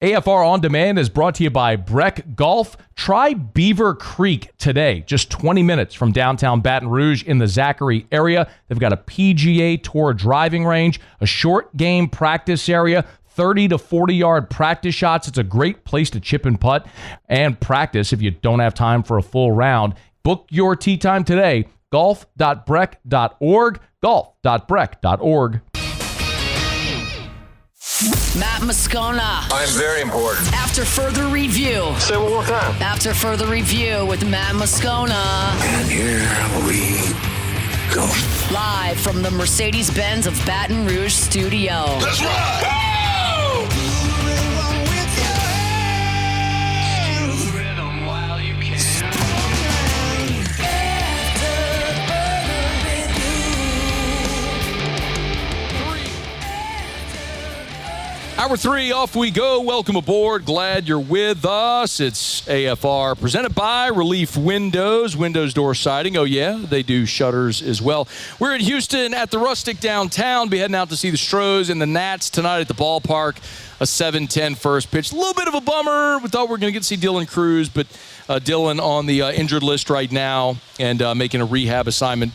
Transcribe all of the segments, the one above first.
AFR On Demand is brought to you by Breck Golf. Try Beaver Creek today, just 20 minutes from downtown Baton Rouge in the Zachary area. They've got a PGA Tour driving range, a short game practice area, 30 to 40-yard practice shots. It's a great place to chip and putt and practice if you don't have time for a full round. Book your tee time today, golf.breck.org, golf.breck.org. Matt Moscona. I'm very important. After further review. Say it one more time. After further review with Matt Moscona. And here we go. Live from the Mercedes-Benz of Baton Rouge studio. Let's ride! Woo! Hour 3, off we go. Welcome aboard. Glad you're with us. It's AFR presented by Relief Windows. Windows door siding. Oh, yeah, they do shutters as well. We're in Houston at the Rustic downtown. Be heading out to see the Stros and the Nats tonight at the ballpark. A 7:10 first pitch. A little bit of a bummer. We thought we were going to get to see Dylan Cruz, but Dylan on the injured list right now and making a rehab assignment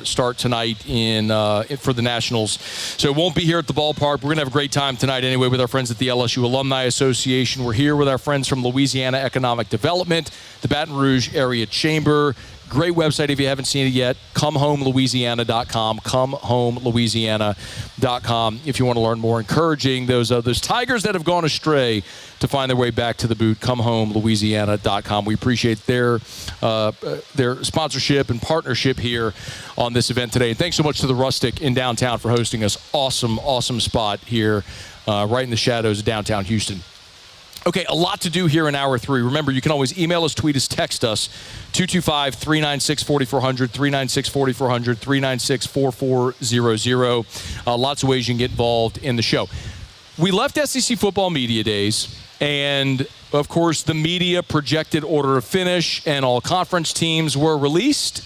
start tonight for the Nationals. So it won't be here at the ballpark. We're going to have a great time tonight anyway with our friends at the LSU Alumni Association. We're here with our friends from Louisiana Economic Development, the Baton Rouge Area Chamber. Great website if you haven't seen it yet, comehomelouisiana.com, comehomelouisiana.com if you want to learn more. Encouraging those Tigers that have gone astray to find their way back to the boot, comehomelouisiana.com. We appreciate their sponsorship and partnership here on this event today. And thanks so much to the Rustic in downtown for hosting us. Awesome spot here right in the shadows of downtown Houston. Okay, a lot to do here in Hour 3. Remember, you can always email us, tweet us, text us, 225-396-4400, 396-4400, 396-4400. Lots of ways you can get involved in the show. We left SEC football media days, and, of course, the media projected order of finish, and all conference teams were released.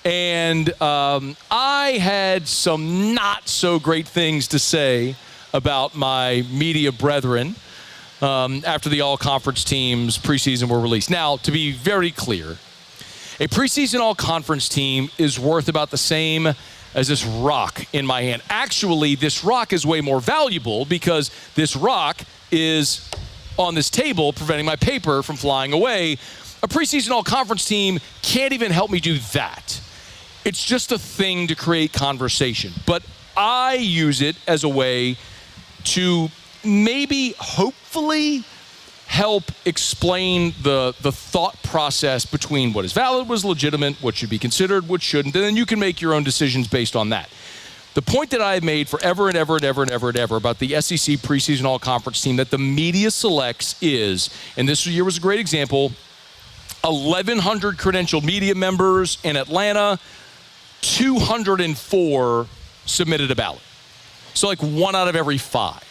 And I had some not-so-great things to say about my media brethren after the all-conference teams preseason were released. Now, to be very clear, a preseason all-conference team is worth about the same as this rock in my hand. Actually, this rock is way more valuable because this rock is on this table preventing my paper from flying away. A preseason all-conference team can't even help me do that. It's just a thing to create conversation. But I use it as a way to maybe, hopefully, help explain the thought process between what is valid, what is legitimate, what should be considered, what shouldn't, and then you can make your own decisions based on that. The point that I have made forever and ever about the SEC preseason all-conference team that the media selects is, and this year was a great example, 1,100 credentialed media members in Atlanta, 204 submitted a ballot. So like 1 out of every 5.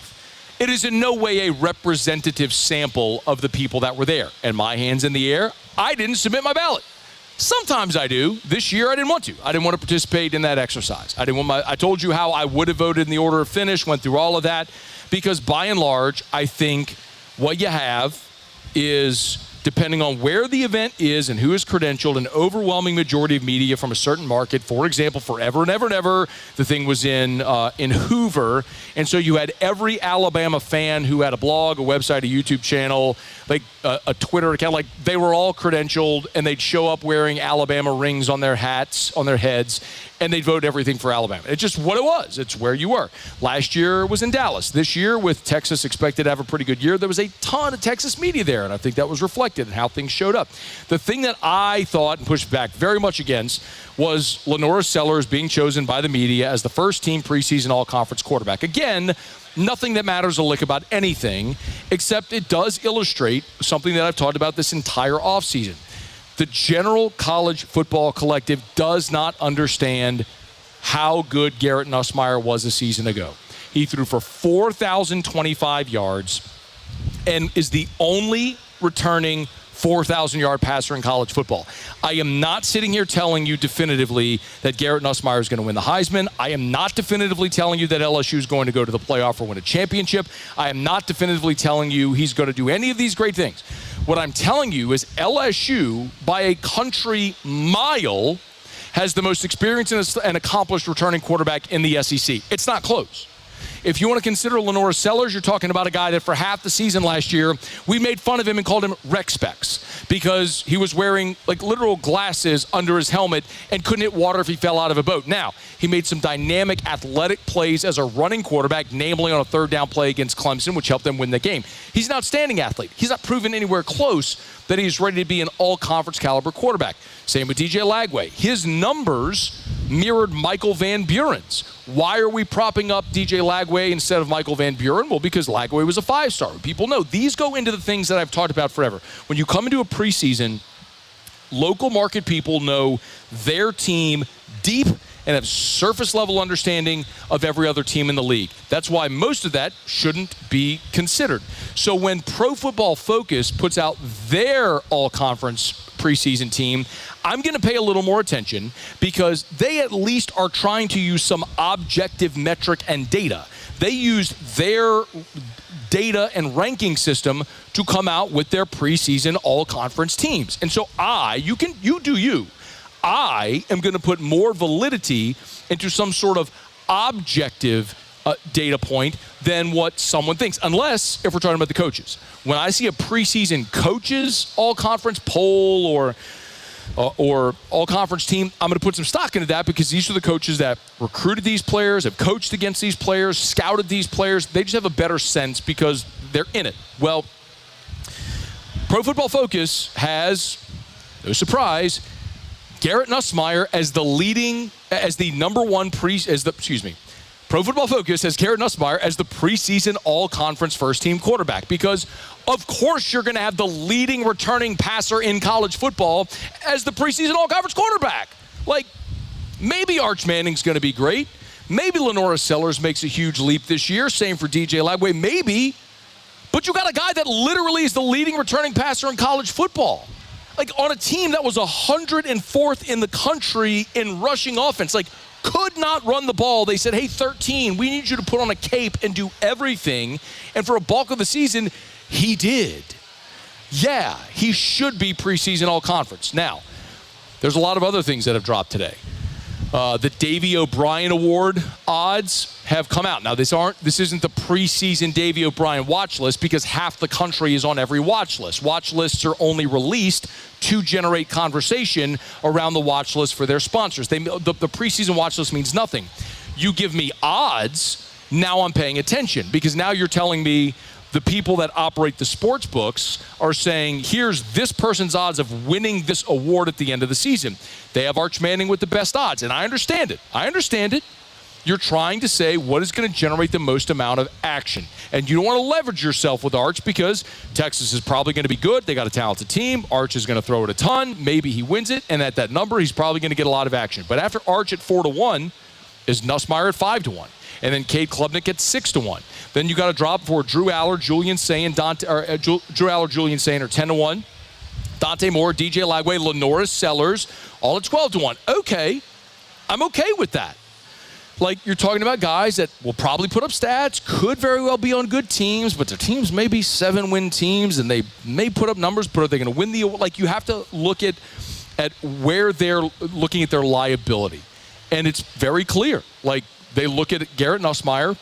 It is in no way a representative sample of the people that were there. And my hand's in the air, I didn't submit my ballot. Sometimes I do. This year I didn't want to. I didn't want to participate in that exercise. I told you how I would have voted in the order of finish, went through all of that, because by and large, I think what you have is, depending on where the event is and who is credentialed, an overwhelming majority of media from a certain market. For example, forever and ever, the thing was in Hoover. And so you had every Alabama fan who had a blog, a website, a YouTube channel, like a Twitter account, like they were all credentialed, and they'd show up wearing Alabama rings on their hats, on their heads, and they'd vote everything for Alabama. It's just what it was. It's where you were. Last year was in Dallas. This year, with Texas expected to have a pretty good year, there was a ton of Texas media there, and I think that was reflected in how things showed up. The thing that I thought and pushed back very much against was Lenora Sellers being chosen by the media as the first-team preseason all-conference quarterback. Again, nothing that matters a lick about anything, except it does illustrate something that I've talked about this entire offseason. The general college football collective does not understand how good Garrett Nussmeier was a season ago. He threw for 4,025 yards and is the only returning 4,000-yard passer in college football. I am not sitting here telling you definitively that Garrett Nussmeier is going to win the Heisman. I am not definitively telling you that LSU is going to go to the playoff or win a championship. I am not definitively telling you he's going to do any of these great things. What I'm telling you is LSU, by a country mile, has the most experienced and accomplished returning quarterback in the SEC. It's not close. If you want to consider Lenora Sellers, you're talking about a guy that for half the season last year, we made fun of him and called him Rec Specs because he was wearing like literal glasses under his helmet and couldn't hit water if he fell out of a boat. Now, he made some dynamic athletic plays as a running quarterback, namely on a third down play against Clemson, which helped them win the game. He's an outstanding athlete. He's not proven anywhere close that he's ready to be an all-conference caliber quarterback. Same with DJ Lagway. His numbers mirrored Michael Van Buren's. Why are we propping up DJ Lagway instead of Michael Van Buren? Well, because Lagway was a 5-star. People know these go into the things that I've talked about forever. When you come into a preseason, local market people know their team deep and have surface level understanding of every other team in the league. That's why most of that shouldn't be considered. So when Pro Football Focus puts out their all-conference preseason team, I'm going to pay a little more attention because they at least are trying to use some objective metric and data. They use their data and ranking system to come out with their preseason all-conference teams. And so I am going to put more validity into some sort of objective data point than what someone thinks, unless if we're talking about the coaches. When I see a preseason coaches all-conference poll or all-conference team, I'm going to put some stock into that because these are the coaches that recruited these players, have coached against these players, scouted these players. They just have a better sense because they're in it. Well, Pro Football Focus has, no surprise, Garrett Nussmeier as Pro Football Focus has Garrett Nussmeier as the preseason all-conference first-team quarterback because, of course, you're going to have the leading returning passer in college football as the preseason all-conference quarterback. Like, maybe Arch Manning's going to be great. Maybe Lenora Sellers makes a huge leap this year. Same for DJ Lagway. Maybe. But you got a guy that literally is the leading returning passer in college football. Like, on a team that was 104th in the country in rushing offense. Like, could not run the ball. They said, hey, 13, we need you to put on a cape and do everything. And for a bulk of the season, he did. Yeah, he should be preseason all-conference. Now, there's a lot of other things that have dropped today. The Davey O'Brien Award odds have come out. Now, this isn't the preseason Davey O'Brien watch list because half the country is on every watch list. Watch lists are only released to generate conversation around the watch list for their sponsors. The preseason watch list means nothing. You give me odds, now I'm paying attention because now you're telling me the people that operate the sports books are saying, here's this person's odds of winning this award at the end of the season. They have Arch Manning with the best odds, and I understand it. You're trying to say what is going to generate the most amount of action. And you don't want to leverage yourself with Arch because Texas is probably going to be good. They got a talented team. Arch is going to throw it a ton. Maybe he wins it, and at that number, he's probably going to get a lot of action. But after Arch at 4-1 is Nussmeier at 5-1. And then Cade Klubnik at 6-1. Then you got to drop for Drew Aller, Julian Sayin, Drew Aller, Julian Sayin are 10-1. Dante Moore, DJ Lagway, Lenora Sellers, all at 12-1. Okay, I'm okay with that. Like, you're talking about guys that will probably put up stats, could very well be on good teams, but their teams may be 7-win teams, and they may put up numbers, but are they going to win the award? Like, you have to look at where they're looking at their liability. And it's very clear. Like, they look at Garrett Nussmeier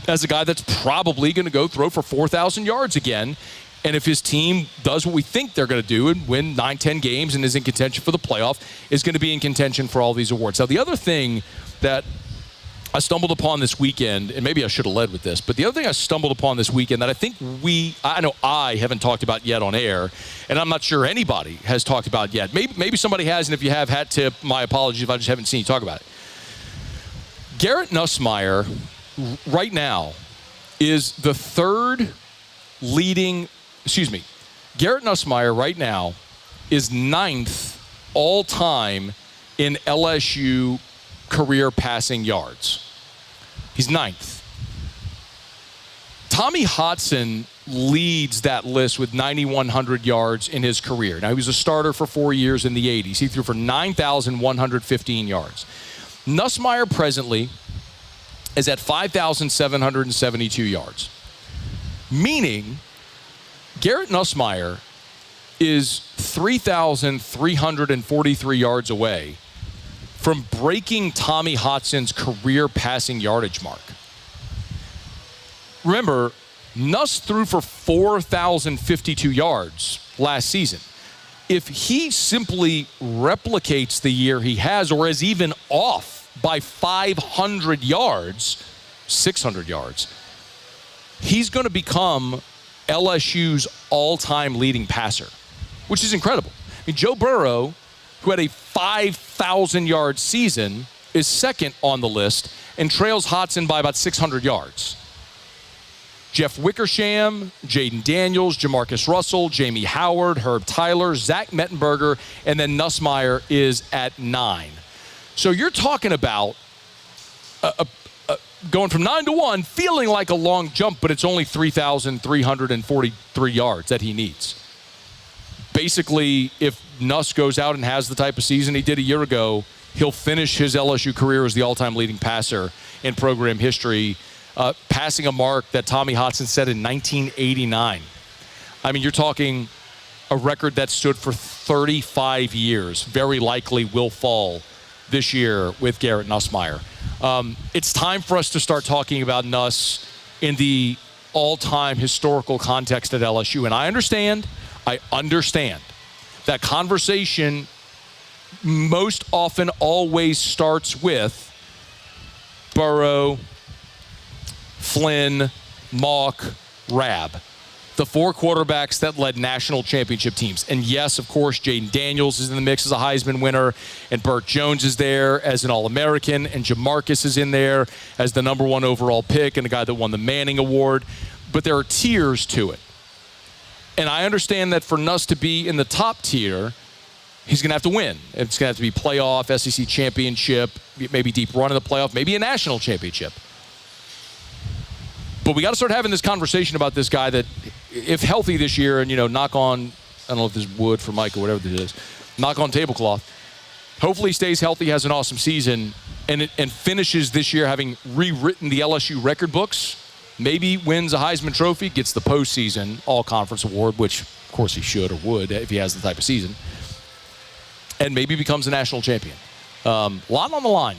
as a guy that's probably going to go throw for 4,000 yards again. And if his team does what we think they're going to do and win 9-10 games and is in contention for the playoff, is going to be in contention for all these awards. Now, the other thing that I stumbled upon this weekend, and maybe I should have led with this, but the other thing I stumbled upon this weekend that I think I haven't talked about yet on air, and I'm not sure anybody has talked about yet. Maybe somebody has, and if you have, hat tip, my apologies if I just haven't seen you talk about it. Garrett Nussmeier right now is the third leading, Garrett Nussmeier right now is 9th all-time in LSU career passing yards. He's 9th. Tommy Hodson leads that list with 9,100 yards in his career. Now, he was a starter for 4 years in the 80s. He threw for 9,115 yards. Nussmeier presently is at 5,772 yards, meaning Garrett Nussmeier is 3,343 yards away from breaking Tommy Hotson's career passing yardage mark. Remember, Nuss threw for 4,052 yards last season. If he simply replicates the year he has, or is even off by 500 yards, 600 yards, he's going to become LSU's all-time leading passer, which is incredible. I mean, Joe Burrow, who had a 5,000-yard season, is second on the list and trails Hodson by about 600 yards. Jeff Wickersham, Jaden Daniels, Jamarcus Russell, Jamie Howard, Herb Tyler, Zach Mettenberger, and then Nussmeier is at 9. So you're talking about going from 9 to 1, feeling like a long jump, but it's only 3,343 yards that he needs. Basically, if Nuss goes out and has the type of season he did a year ago, he'll finish his LSU career as the all-time leading passer in program history, passing a mark that Tommy Hotson set in 1989. I mean, you're talking a record that stood for 35 years, very likely will fall this year with Garrett Nussmeier. It's time for us to start talking about Nuss in the all-time historical context at LSU. And I understand that conversation most often always starts with Burrow, Flynn, Mock, Rab, the 4 quarterbacks that led national championship teams. And yes, of course, Jaden Daniels is in the mix as a Heisman winner, and Burt Jones is there as an All-American, and Jamarcus is in there as the number 1 overall pick and the guy that won the Manning Award. But there are tiers to it. And I understand that for Nuss to be in the top tier, he's going to have to win. It's going to have to be playoff, SEC championship, maybe deep run in the playoff, maybe a national championship. But we got to start having this conversation about this guy that, if healthy this year, and, knock on, I don't know if this is wood for Mike or whatever it is, knock on tablecloth, hopefully stays healthy, has an awesome season, and finishes this year having rewritten the LSU record books, maybe wins a Heisman Trophy, gets the postseason all-conference award, which, of course, he should or would if he has the type of season, and maybe becomes a national champion. Lot on the line.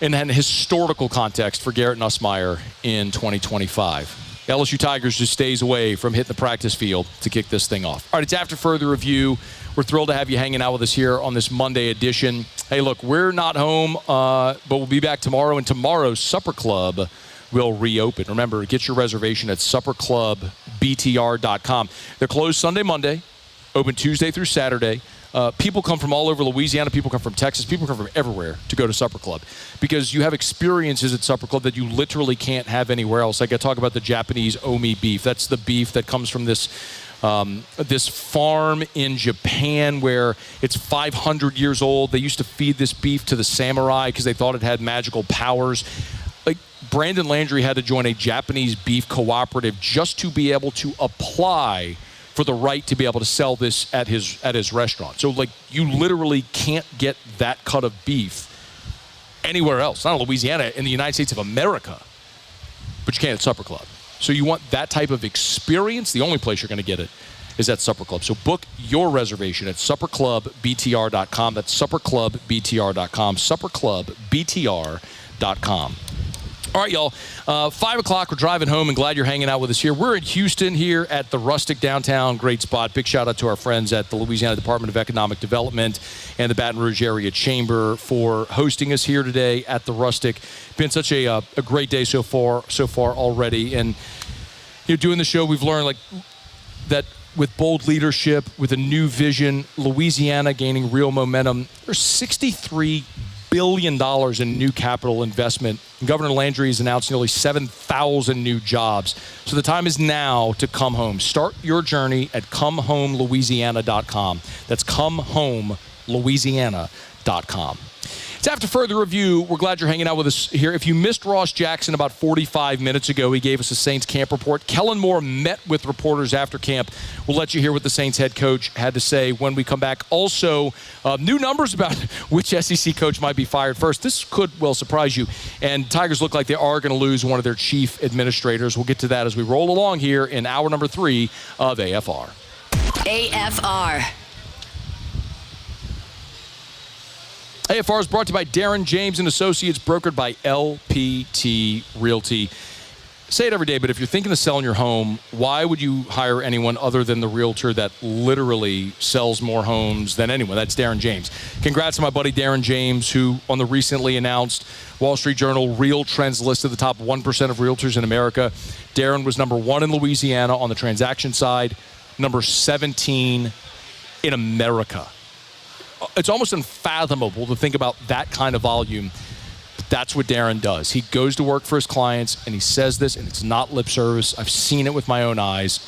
In an historical context for Garrett Nussmeier in 2025. LSU Tigers just stays away from hitting the practice field to kick this thing off. All right, it's after further review. We're thrilled to have you hanging out with us here on this Monday edition. Hey, look, we're not home, but we'll be back tomorrow, and tomorrow's Supper Club will reopen. Remember, get your reservation at supperclubbtr.com. They're closed Sunday, Monday, open Tuesday through Saturday. People come from all over Louisiana. People come from Texas. People come from everywhere to go to Supper Club because you have experiences at Supper Club that you literally can't have anywhere else. Like I talk about the Japanese omi beef. That's the beef that comes from this farm in Japan where it's 500 years old. They used to feed this beef to the samurai because they thought it had magical powers. Like Brandon Landry had to join a Japanese beef cooperative just to be able to apply for the right to be able to sell this at his restaurant. So, you literally can't get that cut of beef anywhere else. Not in Louisiana, in the United States of America. But you can at Supper Club. So you want that type of experience, the only place you're going to get it is at Supper Club. So book your reservation at supperclubbtr.com. That's supperclubbtr.com. Supperclubbtr.com. All right, y'all. 5 o'clock, we're driving home, and glad you're hanging out with us here. We're in Houston here at the Rustic downtown. Great spot. Big shout out to our friends at the Louisiana Department of Economic Development and the Baton Rouge Area Chamber for hosting us here today at the Rustic. Been such a great day so far already. And doing the show, we've learned that with bold leadership, with a new vision, Louisiana gaining real momentum. There's $63 billion in new capital investment. Governor Landry has announced nearly 7,000 new jobs. So the time is now to come home. Start your journey at comehomelouisiana.com. That's comehomelouisiana.com. It's After Further Review. We're glad you're hanging out with us here. If you missed Ross Jackson about 45 minutes ago, he gave us a Saints camp report. Kellen Moore met with reporters after camp. We'll let you hear what the Saints head coach had to say when we come back. Also, new numbers about which SEC coach might be fired first. This could well surprise you. And Tigers look like they are going to lose one of their chief administrators. We'll get to that as we roll along here in hour number 3 of AFR. AFR. AFR is brought to you by Darren James and Associates, brokered by LPT Realty. Say it every day, but if you're thinking of selling your home, why would you hire anyone other than the realtor that literally sells more homes than anyone? That's Darren James. Congrats to my buddy Darren James, who on the recently announced Wall Street Journal Real Trends list of the top 1% of realtors in America. Darren was number 1 in Louisiana on the transaction side, number 17 in America. It's almost unfathomable to think about that kind of volume. That's what Darren does. He goes to work for his clients, and he says this, and it's not lip service. I've seen it with my own eyes.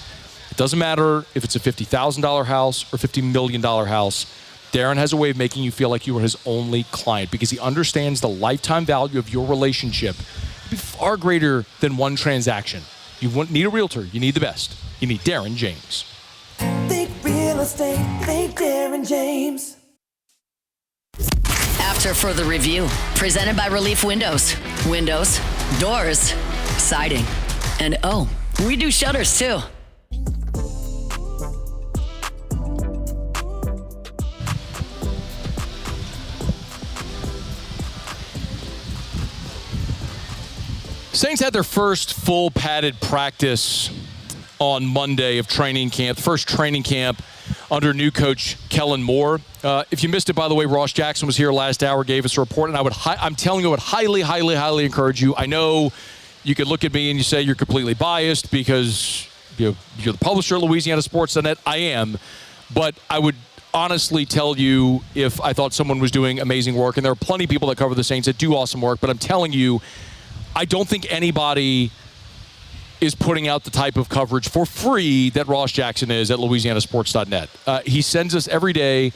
It doesn't matter if it's a $50,000 house or $50 million house. Darren has a way of making you feel like you are his only client because he understands the lifetime value of your relationship to be far greater than one transaction. You need a realtor. You need the best. You need Darren James. Think real estate, think Darren James. After Further Review, presented by Relief Windows. Windows, doors, siding, and oh, we do shutters too. Saints had their first full padded practice on Monday of training camp, the first training camp under new coach Kellen Moore. If you missed it, by the way, Ross Jackson was here last hour, gave us a report, and I'm telling you, I would highly encourage you. I know you could look at me and you say you're completely biased because you're the publisher at LouisianaSports.net. I am, but I would honestly tell you if I thought someone was doing amazing work, and there are plenty of people that cover the Saints that do awesome work, but I'm telling you, I don't think anybody is putting out the type of coverage for free that Ross Jackson is at LouisianaSports.net. He sends us every day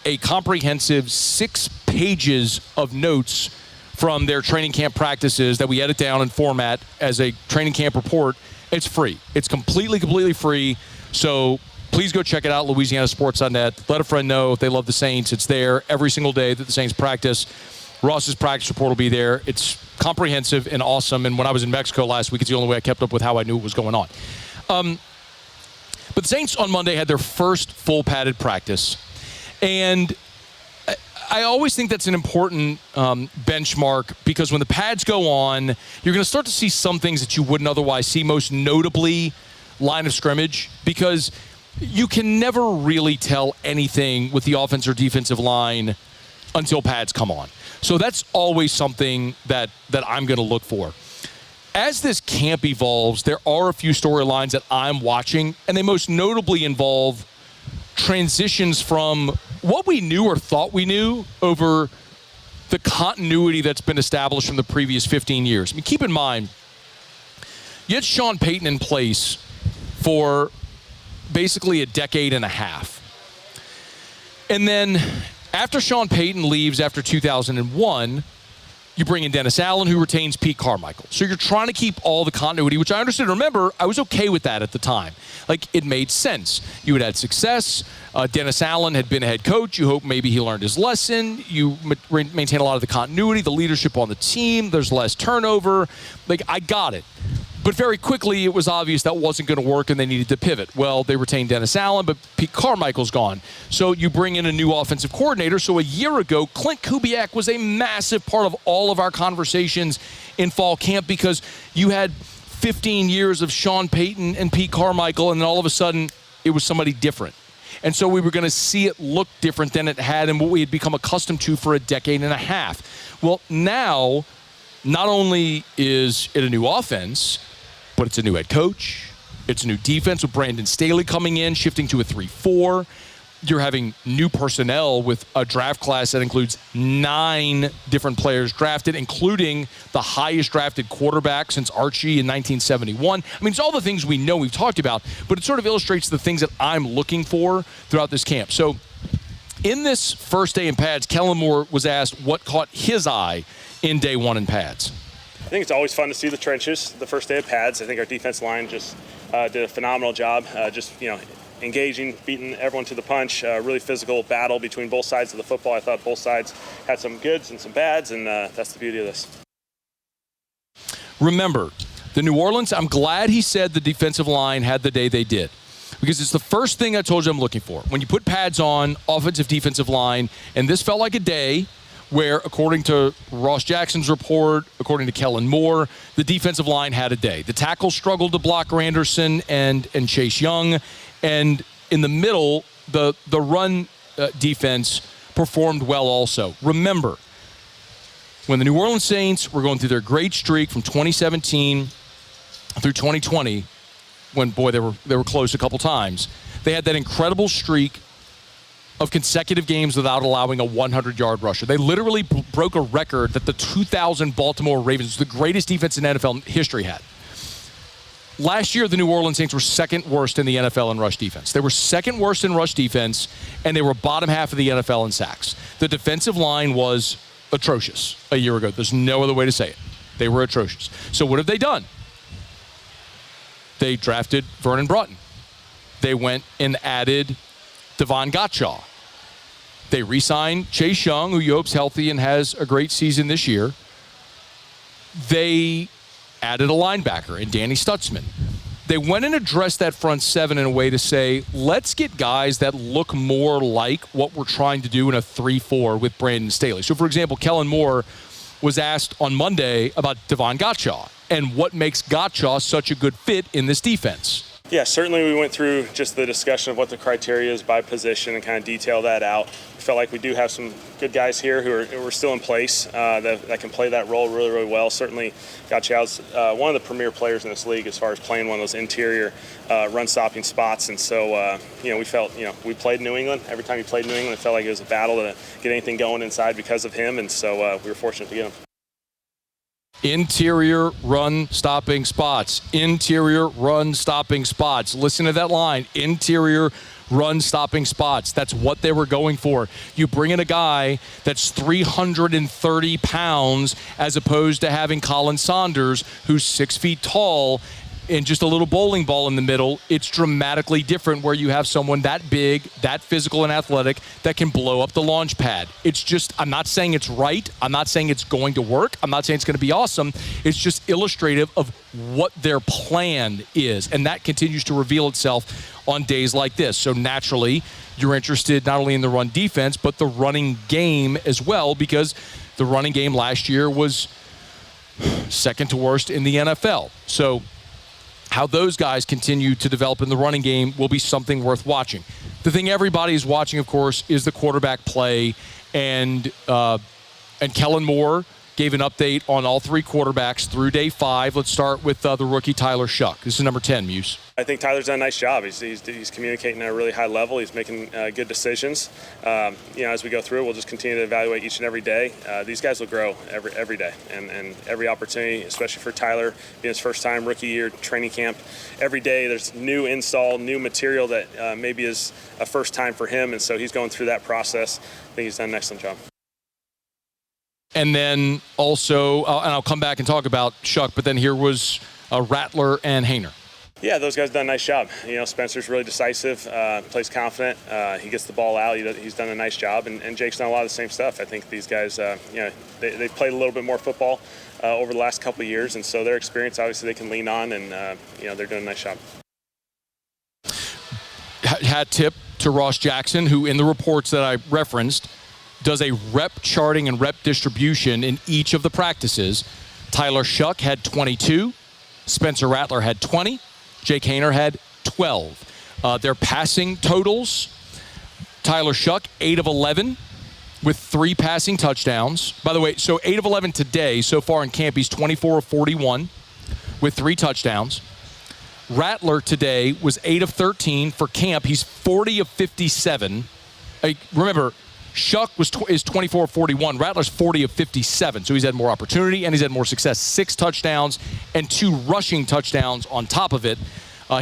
a comprehensive 6 pages of notes from their training camp practices that we edit down and format as a training camp report. It's free. It's completely free. So please go check it out, LouisianaSports.net. Let a friend know if they love the Saints. It's there every single day that the Saints practice. Ross's practice report will be there. It's comprehensive and awesome. And when I was in Mexico last week, it's the only way I kept up with how I knew what was going on. But the Saints on Monday had their first full padded practice. And I always think that's an important benchmark because when the pads go on, you're going to start to see some things that you wouldn't otherwise see, most notably line of scrimmage, because you can never really tell anything with the offensive or defensive line until pads come on. So that's always something that I'm going to look for. As this camp evolves, there are a few storylines that I'm watching, and they most notably involve transitions from what we knew or thought we knew over the continuity that's been established from the previous 15 years. I mean, keep in mind, you had Sean Payton in place for basically a decade and a half. And then after Sean Payton leaves after 2001, you bring in Dennis Allen, who retains Pete Carmichael. So you're trying to keep all the continuity, which I understood. Remember, I was okay with that at the time. Like, it made sense. You had had success. Dennis Allen had been a head coach. You hope maybe he learned his lesson. You maintain a lot of the continuity, the leadership on the team. There's less turnover. Like, I got it. But very quickly, it was obvious that wasn't going to work, and they needed to pivot. Well, they retained Dennis Allen, but Pete Carmichael's gone. So you bring in a new offensive coordinator. So a year ago, Clint Kubiak was a massive part of all of our conversations in fall camp because you had 15 years of Sean Payton and Pete Carmichael, and then all of a sudden, it was somebody different. And so we were going to see it look different than it had and what we had become accustomed to for a decade and a half. Well, now, not only is it a new offense, but it's a new head coach. It's a new defense with Brandon Staley coming in, shifting to a 3-4. You're having new personnel with a draft class that includes 9 different players drafted, including the highest drafted quarterback since Archie in 1971. I mean, it's all the things we know we've talked about, but it sort of illustrates the things that I'm looking for throughout this camp. So In this first day in pads, Kellen Moore was asked what caught his eye in day one in pads. I think it's always fun to see the trenches, the first day of pads. I think our defense line just did a phenomenal job, engaging, beating everyone to the punch. Really physical battle between both sides of the football. I thought both sides had some goods and some bads, and that's the beauty of this. Remember, the New Orleans, I'm glad he said the defensive line had the day they did, because it's the first thing I told you I'm looking for. When you put pads on, offensive, defensive line, and this felt like a day where, according to Ross Jackson's report, according to Kellen Moore, the defensive line had a day. The tackles struggled to block Randerson and Chase Young, and in the middle, the run defense performed well also. Remember, when the New Orleans Saints were going through their great streak from 2017 through 2020, when, boy, they were close a couple times, they had that incredible streak of consecutive games without allowing a 100-yard rusher. They literally broke a record that the 2000 Baltimore Ravens, the greatest defense in NFL history, had. Last year, the New Orleans Saints were second worst in the NFL in rush defense. They were second worst in rush defense, and they were bottom half of the NFL in sacks. The defensive line was atrocious a year ago. There's no other way to say it. They were atrocious. So what have they done? They drafted Vernon Broughton. They went and added Devon Gottschall. They re-signed Chase Young, who you hope's healthy and has a great season this year. They added a linebacker in Danny Stutzman. They went and addressed that front seven in a way to say, let's get guys that look more like what we're trying to do in a 3-4 with Brandon Staley. So, for example, Kellen Moore was asked on Monday about Devon Gottschall and what makes Gottschall such a good fit in this defense. Yeah, certainly we went through just the discussion of what the criteria is by position and kind of detail that out. We felt like we do have some good guys here who are still in place that can play that role really, really well. Certainly, Gottschall's one of the premier players in this league as far as playing one of those interior run-stopping spots. And so, we felt, we played New England. Every time we played New England, it felt like it was a battle to get anything going inside because of him. And so we were fortunate to get him. Interior run-stopping spots. Interior run-stopping spots. Listen to that line. Interior run-stopping spots. That's what they were going for. You bring in a guy that's 330 pounds as opposed to having Colin Saunders, who's 6 feet tall, and just a little bowling ball in the middle. It's dramatically different where you have someone that big, that physical and athletic that can blow up the launch pad. It's just, I'm not saying it's right. I'm not saying it's going to work. I'm not saying it's going to be awesome. It's just illustrative of what their plan is. And that continues to reveal itself on days like this. So naturally, you're interested not only in the run defense, but the running game as well, because the running game last year was second to worst in the NFL. So how those guys continue to develop in the running game will be something worth watching. The thing everybody is watching, of course, is the quarterback play, and Kellen Moore gave an update on all three quarterbacks through day 5. Let's start with the rookie Tyler Shuck. This is number 10, Muse. I think Tyler's done a nice job. He's communicating at a really high level. He's making good decisions. As we go through, we'll just continue to evaluate each and every day. These guys will grow every day, and every opportunity, especially for Tyler, being his first time rookie year training camp. Every day there's new install, new material that maybe is a first time for him, and so he's going through that process. I think he's done an excellent job. And then also, and I'll come back and talk about Shuck, but then here was Rattler and Haener. Yeah, those guys done a nice job. Spencer's really decisive, plays confident. He gets the ball out. He's done a nice job, and Jake's done a lot of the same stuff. I think these guys, they've played a little bit more football over the last couple of years, and so their experience, obviously, they can lean on, and they're doing a nice job. Hat tip to Ross Jackson, who in the reports that I referenced does a rep charting and rep distribution in each of the practices. Tyler Shuck had 22. Spencer Rattler had 20. Jake Haener had 12. Their passing totals, Tyler Shuck, 8 of 11 with 3 passing touchdowns. By the way, so 8 of 11 today. So far in camp, he's 24 of 41 with 3 touchdowns. Rattler today was 8 of 13 for camp. He's 40 of 57. Remember, Shuck is 24 of 41. Rattler's 40 of 57. So he's had more opportunity and he's had more success. 6 touchdowns and 2 rushing touchdowns on top of it.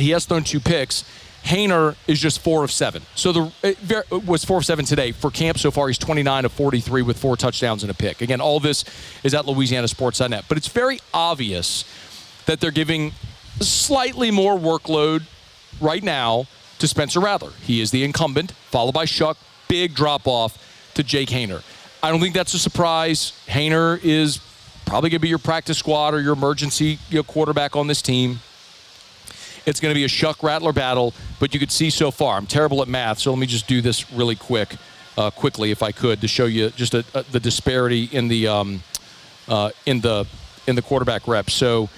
He has thrown 2 picks. Haener is just 4 of 7. So it was 4 of 7 today. For camp so far, he's 29 of 43 with 4 touchdowns and a pick. Again, all this is at LouisianaSports.net. But it's very obvious that they're giving slightly more workload right now to Spencer Rattler. He is the incumbent, followed by Shuck. Big drop-off to Jake Haener. I don't think that's a surprise. Haener is probably going to be your practice squad or your emergency quarterback on this team. It's going to be a Shuck-Rattler battle, but you could see so far. I'm terrible at math, so let me just do this really quickly, if I could, to show you just the disparity in the quarterback reps. So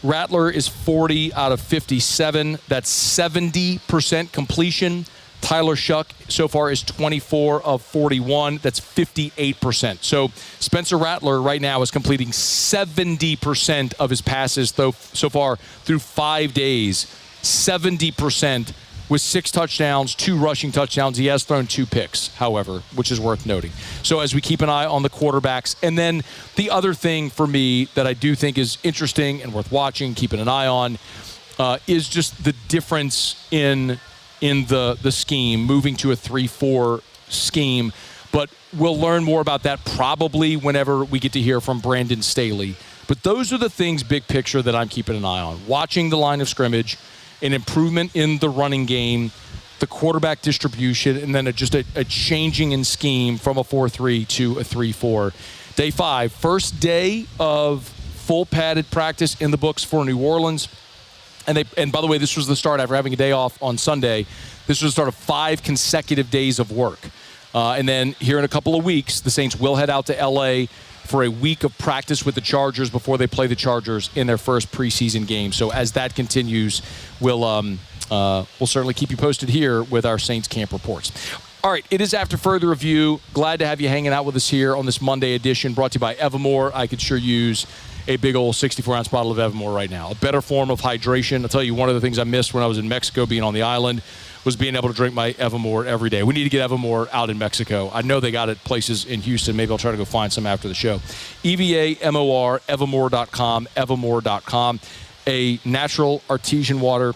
Rattler is 40 out of 57. That's 70% completion. Tyler Shuck so far is 24 of 41. That's 58%. So Spencer Rattler right now is completing 70% of his passes so far through 5 days. 70% with 6 touchdowns, 2 rushing touchdowns. He has thrown 2 picks, however, which is worth noting. So as we keep an eye on the quarterbacks. And then the other thing for me that I do think is interesting and worth watching, keeping an eye on, is just the difference in the scheme, moving to a 3-4 scheme. But we'll learn more about that probably whenever we get to hear from Brandon Staley. But those are the things, big picture, that I'm keeping an eye on. Watching the line of scrimmage, an improvement in the running game, the quarterback distribution, and then just a changing in scheme from a 4-3 to a 3-4. Day 5, first day of full padded practice in the books for New Orleans. And by the way, this was the start after having a day off on Sunday. This was the start of 5 consecutive days of work. And then here in a couple of weeks, the Saints will head out to L.A. for a week of practice with the Chargers before they play the Chargers in their first preseason game. So as that continues, we'll certainly keep you posted here with our Saints camp reports. All right, it is After Further Review. Glad to have you hanging out with us here on this Monday edition, brought to you by Evermore. I could sure use a big old 64-ounce bottle of Evermore right now. A better form of hydration. I'll tell you, one of the things I missed when I was in Mexico, being on the island, was being able to drink my Evermore every day. We need to get Evermore out in Mexico. I know they got it places in Houston. Maybe I'll try to go find some after the show. EVAMOR, Evermore.com, Evermore.com. A natural artesian water,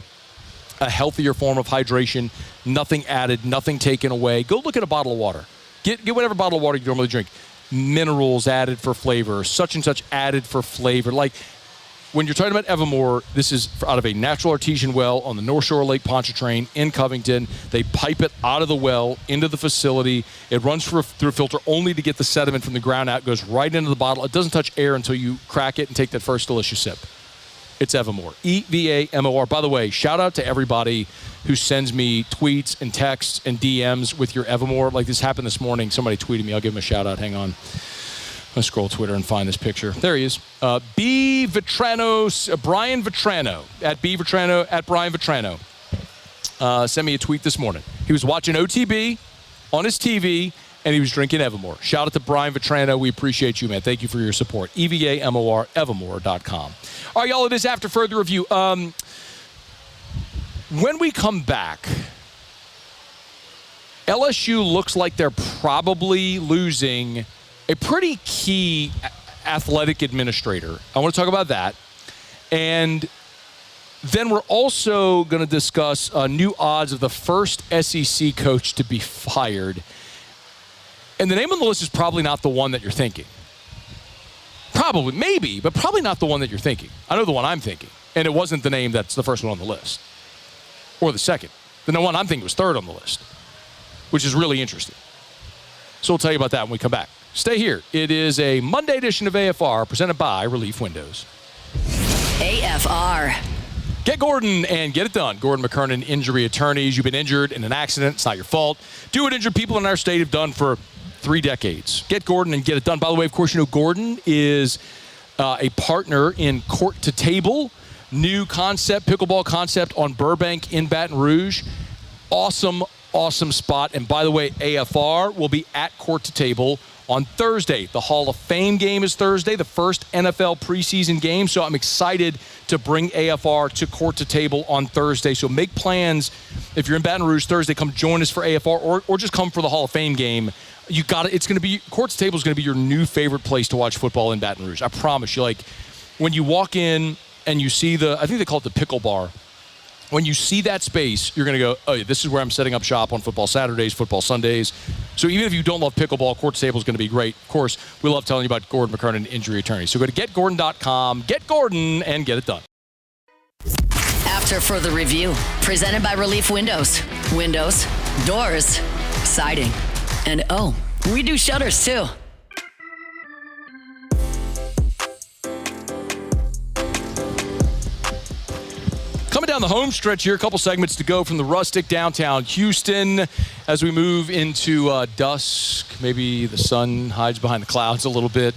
a healthier form of hydration, nothing added, nothing taken away. Go look at a bottle of water. Get whatever bottle of water you normally drink. Minerals added for flavor, such and such added for flavor. Like, when you're talking about Evermore, this is out of a natural artesian well on the North Shore Lake Pontchartrain in Covington. They pipe it out of the well into the facility. It runs through a filter only to get the sediment from the ground out. It goes right into the bottle. It doesn't touch air until you crack it and take that first delicious sip. It's Evermore. EVAMOR. By the way, shout out to everybody who sends me tweets and texts and DMs with your Evermore. Like this happened this morning. Somebody tweeted me. I'll give him a shout out. Hang on. I'm going to scroll Twitter and find this picture. There he is. B. Vitrano, Brian Vitrano, at B. Vitrano, at Brian Vitrano. Sent me a tweet this morning. He was watching OTB on his TV, and he was drinking Evermore. Shout out to Brian Vitrano. We appreciate you, man. Thank you for your support. EVAMOR, Evermore.com. All right, y'all, it is After Further Review. When we come back, LSU looks like they're probably losing a pretty key athletic administrator. I want to talk about that. And then we're also going to discuss new odds of the first SEC coach to be fired. And the name on the list is probably not the one that you're thinking. Probably, maybe, but probably not the one that you're thinking. I know the one I'm thinking. And it wasn't the name that's the first one on the list. Or the second. The one I'm thinking was third on the list, which is really interesting. So we'll tell you about that when we come back. Stay here. It is a Monday edition of AFR presented by Relief Windows. AFR. Get Gordon and get it done. Gordon McKernan, injury attorneys. You've been injured in an accident. It's not your fault. Do what injured people in our state have done for 3 decades. Get Gordon and get it done. By the way, of course, you know Gordon is a partner in Court to Table. New concept, pickleball concept on Burbank in Baton Rouge. Awesome spot. And by the way, AFR will be at Court to Table on Thursday. The Hall of Fame game is Thursday, the first NFL preseason game. So I'm excited to bring AFR to Court to Table on Thursday. So make plans. If you're in Baton Rouge Thursday, come join us for AFR or just come for the Hall of Fame game. You got it. It's going to be, Court to Table is going to be your new favorite place to watch football in Baton Rouge. I promise you. Like, when you walk in and you see I think they call it the Pickle Bar. when you see that space, you're going to go, oh, this is where I'm setting up shop on football Saturdays, football Sundays. So even if you don't love pickleball, court table is going to be great. Of course, we love telling you about Gordon McKernan, injury attorney. So go to getgordon.com, get Gordon, and get it done. After further review, presented by Relief Windows. Windows, doors, siding, and oh, we do shutters too. Coming down the home stretch here, a couple segments to go from the Rustic downtown Houston as we move into dusk. Maybe the sun hides behind the clouds a little bit.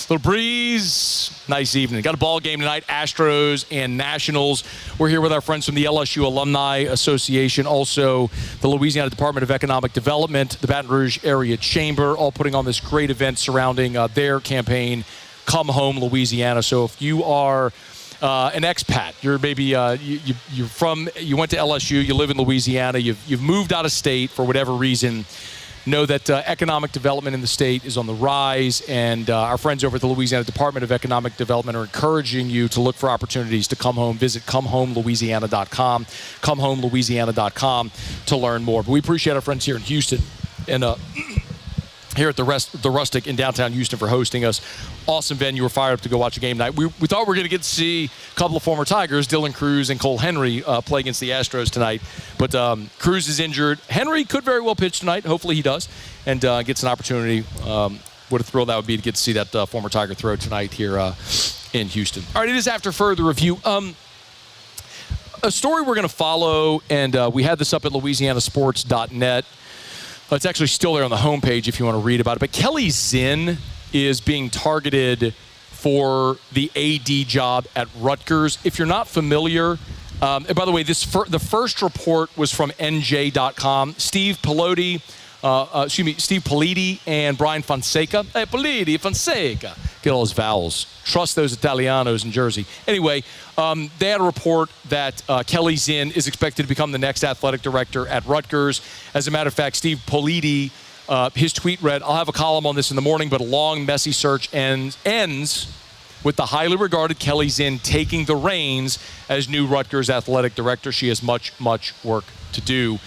Little breeze. Nice evening. Got a ball game tonight, Astros and Nationals. We're here with our friends from the LSU Alumni Association, also the Louisiana Department of Economic Development, the Baton Rouge Area Chamber, all putting on this great event surrounding their campaign, Come Home Louisiana. So if you are an expat, you're maybe you went to LSU, you live in Louisiana, you've moved out of state for whatever reason, know that economic development in the state is on the rise, and our friends over at the Louisiana Department of Economic Development are encouraging you to look for opportunities to come home. Visit comehomelouisiana.com, comehomelouisiana.com to learn more. But we appreciate our friends here in Houston and here at the Rustic in downtown Houston for hosting us. Awesome venue. We're fired up to go watch a game tonight. We thought we were going to get to see a couple of former Tigers, Dylan Cruz and Cole Henry, play against the Astros tonight. But Cruz is injured. Henry could very well pitch tonight. Hopefully he does and gets an opportunity. What a thrill that would be to get to see that former Tiger throw tonight here in Houston. All right, it is after further review. A story we're going to follow, and we had this up at louisianasports.net. It's actually still there on the homepage if you want to read about it. But Kelly Zinn is being targeted for the AD job at Rutgers. If you're not familiar, and by the way, the first report was from NJ.com. Steve Politi and Brian Fonseca. Hey, Politi, Fonseca. Get all those vowels. Trust those Italianos in Jersey. Anyway, they had a report that Kelly Zinn is expected to become the next athletic director at Rutgers. As a matter of fact, Steve Politi, his tweet read, "I'll have a column on this in the morning, but a long, messy search ends with the highly regarded Kelly Zinn taking the reins as new Rutgers athletic director. She has much, much work to do."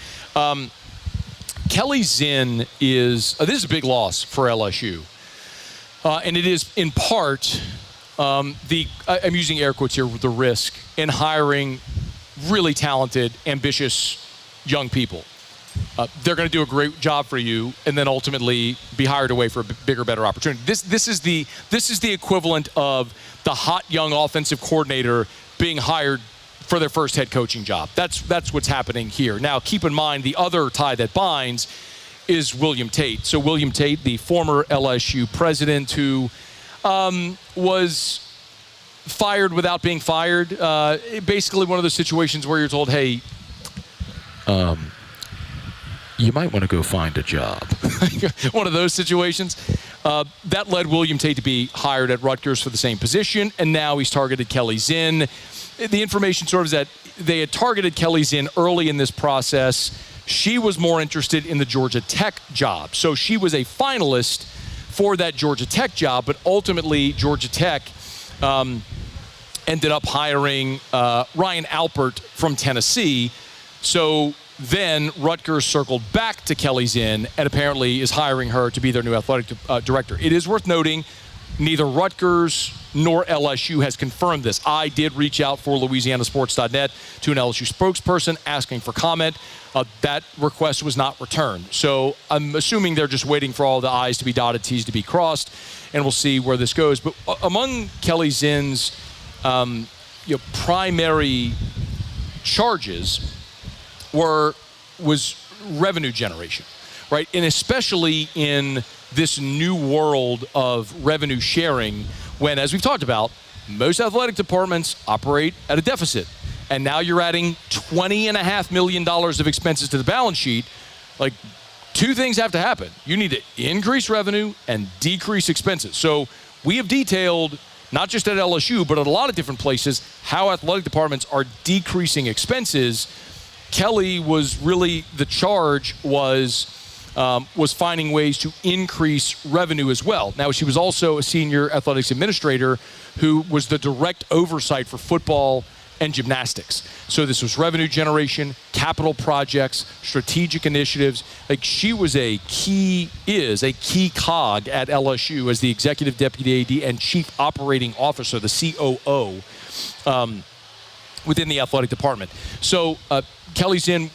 Kelly Zinn is this is a big loss for LSU. And it is in part I'm using air quotes here, the risk in hiring really talented, ambitious young people. They're going to do a great job for you, and then ultimately be hired away for a bigger, better opportunity. This is the equivalent of the hot young offensive coordinator being hired for their first head coaching job. That's what's happening here. Now, keep in mind the other tie that binds is William Tate. So William Tate, the former LSU president who was fired without being fired. Basically one of those situations where you're told, hey, you might want to go find a job. One of those situations. That led William Tate to be hired at Rutgers for the same position, and now he's targeted Kelly Zinn. The information sort of is that they had targeted Kelly Zinn early in this process. She was more interested in the Georgia Tech job. So she was a finalist for that Georgia Tech job, but ultimately Georgia Tech ended up hiring Ryan Alpert from Tennessee. So then Rutgers circled back to Kelly Zinn and apparently is hiring her to be their new athletic director. It is worth noting neither Rutgers nor LSU has confirmed this. I did reach out for LouisianaSports.net to an LSU spokesperson asking for comment. That request was not returned. So I'm assuming they're just waiting for all the I's to be dotted, T's to be crossed, and we'll see where this goes. But among Kelly Zinn's primary charges was revenue generation, right? And especially in this new world of revenue sharing when, as we've talked about, most athletic departments operate at a deficit. And now you're adding $20.5 million of expenses to the balance sheet. Like, two things have to happen. You need to increase revenue and decrease expenses. So we have detailed, not just at LSU, but at a lot of different places, how athletic departments are decreasing expenses. Kelly was really, the charge was finding ways to increase revenue as well. Now, she was also a senior athletics administrator who was the direct oversight for football and gymnastics. So this was revenue generation, capital projects, strategic initiatives. Like, she was is a key cog at LSU as the executive deputy AD and chief operating officer, the COO, within the athletic department. So Kelly Zinn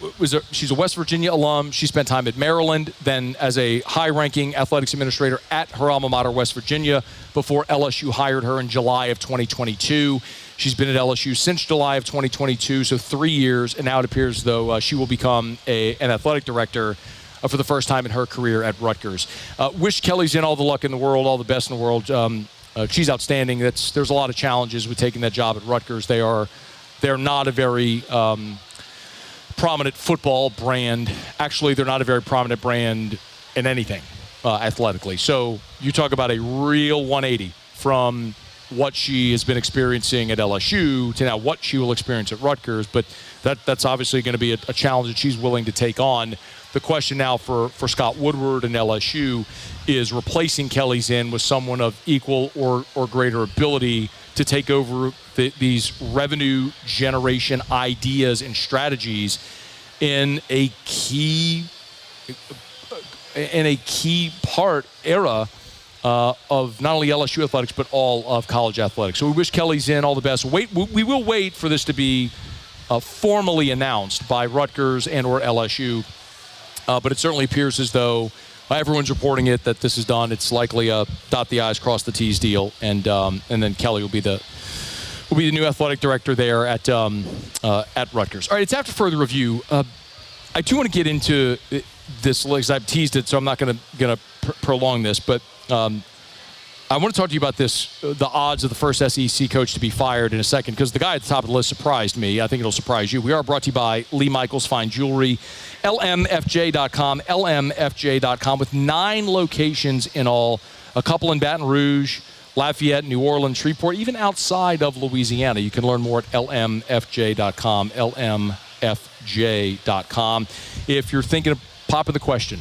she's a West Virginia alum. She spent time at Maryland, then as a high-ranking athletics administrator at her alma mater, West Virginia, before LSU hired her in July of 2022. She's been at LSU since July of 2022, so 3 years, and now it appears, though, she will become an athletic director for the first time in her career at Rutgers. Wish Kelly Zinn all the luck in the world, all the best in the world. She's outstanding. There's a lot of challenges with taking that job at Rutgers. They're not a very prominent football brand. Actually, they're not a very prominent brand in anything athletically. So you talk about a real 180 from what she has been experiencing at LSU to now what she will experience at Rutgers. But that's obviously going to be a challenge that she's willing to take on. The question now for Scott Woodward and LSU is replacing Kelly Zinn with someone of equal or greater ability to take over these revenue generation ideas and strategies in a key era of not only LSU athletics but all of college athletics. So we wish Kelly Zinn all the best. We will wait for this to be formally announced by Rutgers and or LSU, but it certainly appears as though everyone's reporting it that this is done. It's likely a dot the I's, cross the T's deal, and then Kelly will be the new athletic director there at Rutgers. All right, it's after further review. I do want to get into this list. I've teased it, so I'm not going to prolong this, but I want to talk to you about the odds of the first SEC coach to be fired in a second, because the guy at the top of the list surprised me. I think it'll surprise you. We are brought to you by Lee Michaels Fine Jewelry, lmfj.com, with 9 locations in all, a couple in Baton Rouge, Lafayette, New Orleans, Shreveport, even outside of Louisiana. You can learn more at lmfj.com, lmfj.com. If you're thinking of popping the question,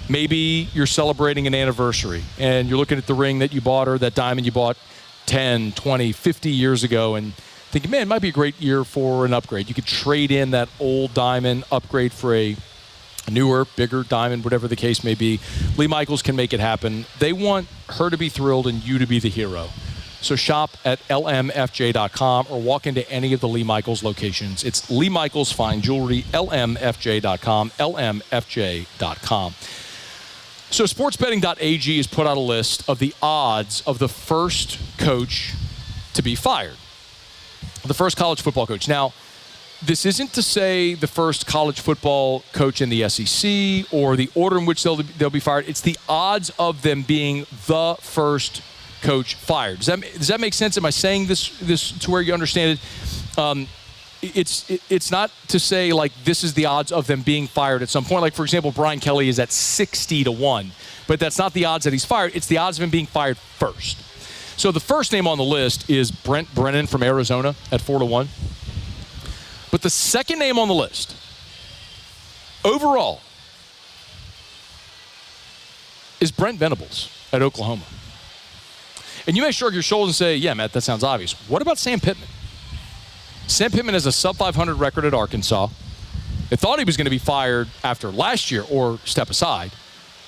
maybe you're celebrating an anniversary and you're looking at the ring that you bought or that diamond you bought 10, 20, 50 years ago and thinking, man, it might be a great year for an upgrade. You could trade in that old diamond, upgrade for a newer, bigger diamond, whatever the case may be. Lee Michaels can make it happen. They want her to be thrilled and you to be the hero. So shop at lmfj.com or walk into any of the Lee Michaels locations. It's Lee Michaels Fine Jewelry, lmfj.com, lmfj.com. So sportsbetting.ag has put out a list of the odds of the first coach to be fired, the first college football coach. Now, this isn't to say the first college football coach in the SEC or the order in which they'll be fired. It's the odds of them being the first coach fired. Does that make sense? Am I saying this to where you understand it? It's not to say like this is the odds of them being fired at some point. Like, for example, Brian Kelly is at 60-1, but that's not the odds that he's fired. It's the odds of him being fired first. So the first name on the list is Brent Brennan from Arizona at 4-1. But the second name on the list, overall, is Brent Venables at Oklahoma. And you may shrug your shoulders and say, yeah, Matt, that sounds obvious. What about Sam Pittman? Sam Pittman has a sub-500 record at Arkansas. They thought he was going to be fired after last year, or step aside.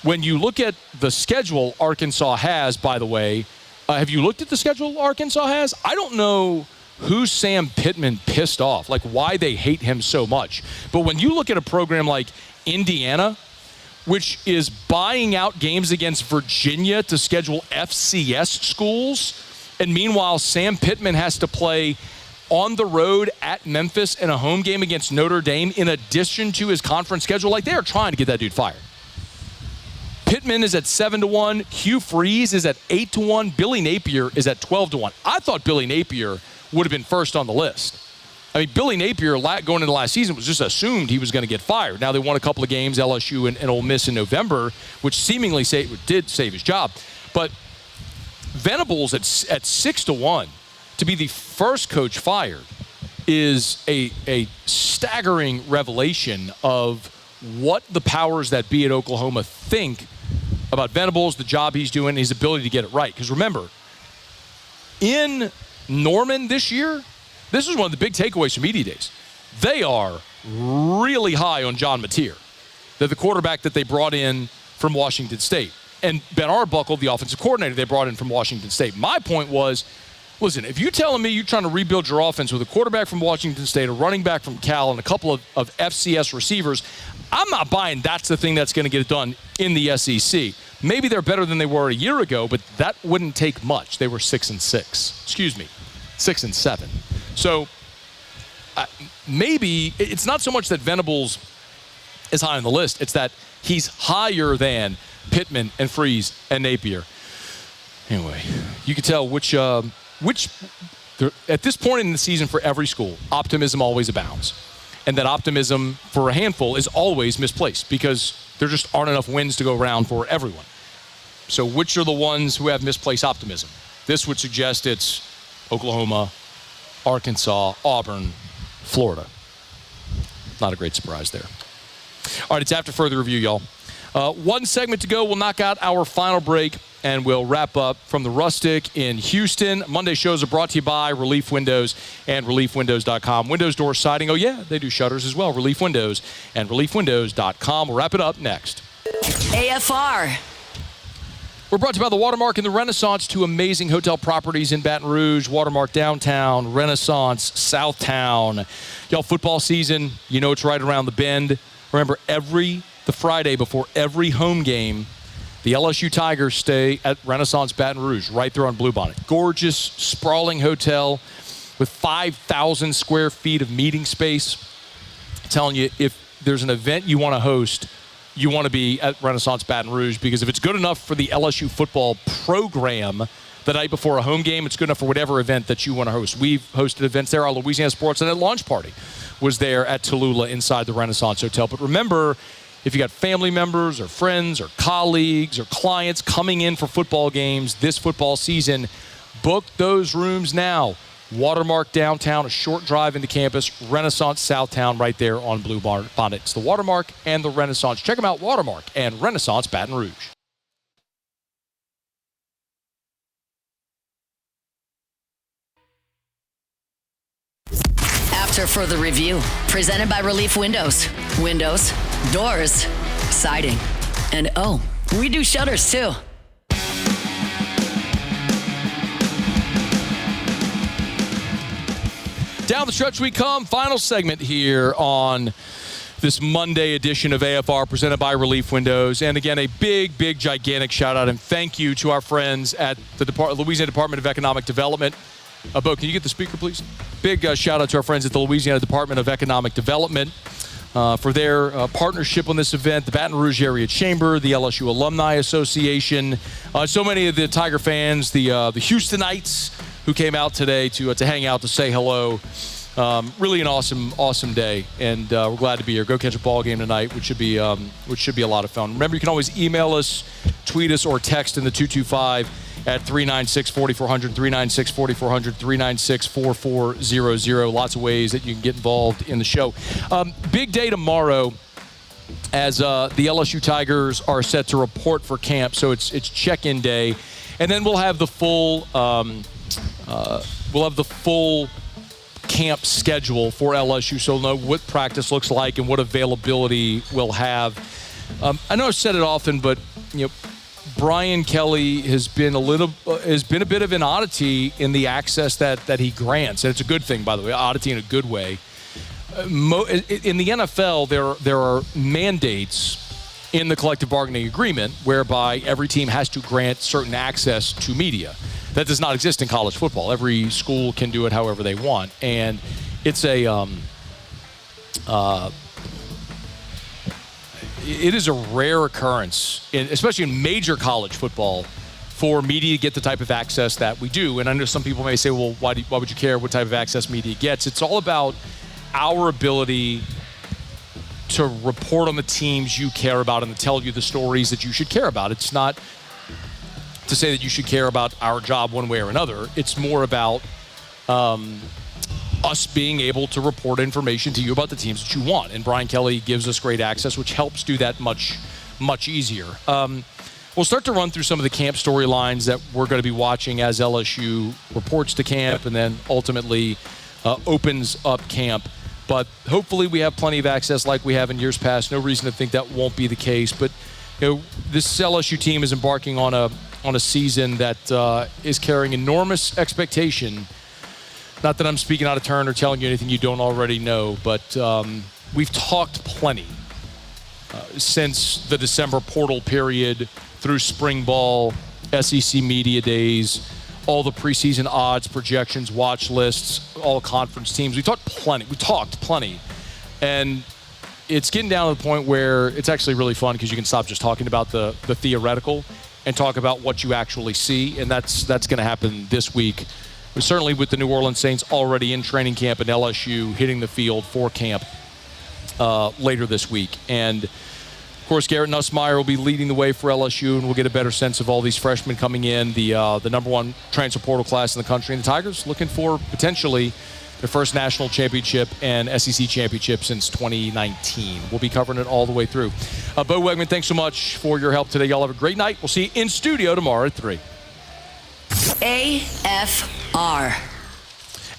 When you look at the schedule Arkansas has, by the way, have you looked at the schedule Arkansas has? I don't know who Sam Pittman pissed off, like why they hate him so much. But when you look at a program like Indiana, which is buying out games against Virginia to schedule FCS schools, and meanwhile Sam Pittman has to play on the road at Memphis in a home game against Notre Dame in addition to his conference schedule, like they are trying to get that dude fired. Pittman is at 7-1. Hugh Freeze is at 8-1. Billy Napier is at 12-1. I thought Billy Napier would have been first on the list. I mean, Billy Napier going into last season was just assumed he was going to get fired. Now they won a couple of games, LSU and Ole Miss in November, which seemingly did save his job. But Venables at 6-1 to be the first coach fired is a staggering revelation of what the powers that be at Oklahoma think about Venables, the job he's doing, and his ability to get it right. Because remember, in Norman this year, this is one of the big takeaways from media days. They are really high on John Mateer, the quarterback that they brought in from Washington State. And Ben Arbuckle, the offensive coordinator they brought in from Washington State. My point was, listen, if you're telling me you're trying to rebuild your offense with a quarterback from Washington State, a running back from Cal, and a couple of FCS receivers, I'm not buying that's the thing that's going to get it done in the SEC. Maybe they're better than they were a year ago, but that wouldn't take much. They were 6-6. Excuse me, 6-7. So maybe it's not so much that Venables is high on the list. It's that he's higher than Pittman and Freeze and Napier. Anyway, you can tell which at this point in the season for every school, optimism always abounds. And that optimism for a handful is always misplaced because there just aren't enough wins to go around for everyone. So which are the ones who have misplaced optimism? This would suggest it's Oklahoma, Arkansas, Auburn, Florida. Not a great surprise there. All right, it's after further review, y'all. One segment to go. We'll knock out our final break, and we'll wrap up from the Rustic in Houston. Monday shows are brought to you by Relief Windows and ReliefWindows.com. Windows door siding. Oh, yeah, they do shutters as well. Relief Windows and ReliefWindows.com. We'll wrap it up next. AFR. We're brought to you by the Watermark and the Renaissance, two amazing hotel properties in Baton Rouge. Watermark downtown, Renaissance Southtown. Y'all, football season, you know it's right around the bend. Remember, the Friday before every home game, the LSU Tigers stay at Renaissance Baton Rouge, right there on Bluebonnet. Gorgeous, sprawling hotel with 5,000 square feet of meeting space. I'm telling you, if there's an event you want to host, you want to be at Renaissance Baton Rouge, because if it's good enough for the LSU football program the night before a home game, it's good enough for whatever event that you want to host. We've hosted events there. Our Louisiana Sports Night launch party was there at Tallulah inside the Renaissance Hotel. But remember, if you got family members or friends or colleagues or clients coming in for football games this football season, book those rooms now. Watermark downtown, a short drive into campus, Renaissance Southtown right there on Bluebonnet. It's the Watermark and the Renaissance. Check them out, Watermark and Renaissance Baton Rouge. After further review, presented by Relief Windows. Windows, doors, siding, and oh, we do shutters too. Down the stretch we come. Final segment here on this Monday edition of AFR presented by Relief Windows. And again, a big, gigantic shout out and thank you to our friends at the Louisiana Department of Economic Development. Bo, can you get the speaker, please? Big shout out to our friends at the Louisiana Department of Economic Development for their partnership on this event. The Baton Rouge Area Chamber, the LSU Alumni Association, so many of the Tiger fans, the Houstonites who came out today to hang out, to say hello. Really an awesome day, and we're glad to be here. Go catch a ball game tonight, which should be a lot of fun. Remember, you can always email us, tweet us, or text in the 225 at 396-4400, 396-4400, 396-4400. Lots of ways that you can get involved in the show. Big day tomorrow, as the LSU Tigers are set to report for camp. So it's check-in day, and then we'll have the full camp schedule for LSU, so we'll know what practice looks like and what availability we'll have. I know I've said it often, but Brian Kelly has been a bit of an oddity in the access that he grants, and it's a good thing, by the way, oddity in a good way. In the NFL, there are mandates in the collective bargaining agreement whereby every team has to grant certain access to media. That does not exist in college football. Every school can do it however they want, and it's it is a rare occurrence, especially in major college football, for media to get the type of access that we do. And I know some people may say, well, why would you care what type of access media gets? It's all about our ability to report on the teams you care about and to tell you the stories that you should care about. It's not to say that you should care about our job one way or another. It's more about us being able to report information to you about the teams that you want. And Brian Kelly gives us great access, which helps do that much easier. We'll start to run through some of the camp storylines that we're going to be watching as LSU reports to camp, and then ultimately opens up camp. But hopefully we have plenty of access like we have in years past. No reason to think that won't be the case. But this LSU team is embarking on a season that is carrying enormous expectation. Not that I'm speaking out of turn or telling you anything you don't already know, but we've talked plenty since the December portal period through spring ball, SEC media days, all the preseason odds, projections, watch lists, all conference teams. We talked plenty. And it's getting down to the point where it's actually really fun because you can stop just talking about the theoretical and talk about what you actually see. And that's going to happen this week. Certainly with the New Orleans Saints already in training camp and LSU hitting the field for camp later this week. And, of course, Garrett Nussmeier will be leading the way for LSU, and we'll get a better sense of all these freshmen coming in, the number one transfer portal class in the country. And the Tigers looking for potentially their first national championship and SEC championship since 2019. We'll be covering it all the way through. Bo Wegman, thanks so much for your help today. Y'all have a great night. We'll see you in studio tomorrow at 3. AFR.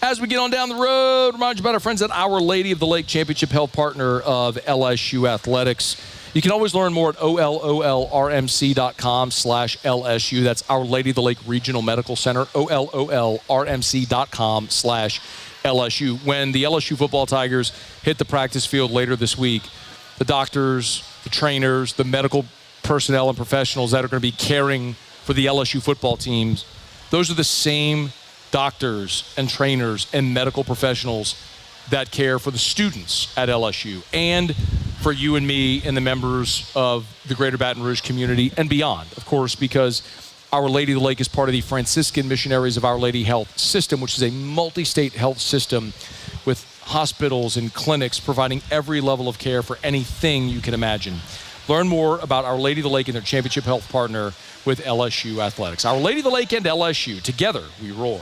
As we get on down the road, remind you about our friends at Our Lady of the Lake, championship health partner of LSU Athletics. You can always learn more at ololrmc.com/LSU. That's Our Lady of the Lake Regional Medical Center, ololrmc.com/LSU. When the LSU football Tigers hit the practice field later this week, the doctors, the trainers, the medical personnel and professionals that are going to be caring for the LSU football teams, those are the same doctors and trainers and medical professionals that care for the students at LSU and for you and me and the members of the greater Baton Rouge community and beyond, of course, because Our Lady of the Lake is part of the Franciscan Missionaries of Our Lady Health System, which is a multi-state health system with hospitals and clinics providing every level of care for anything you can imagine. Learn more about Our Lady of the Lake and their championship health partner with LSU Athletics. Our Lady of the Lake and LSU, together we roar.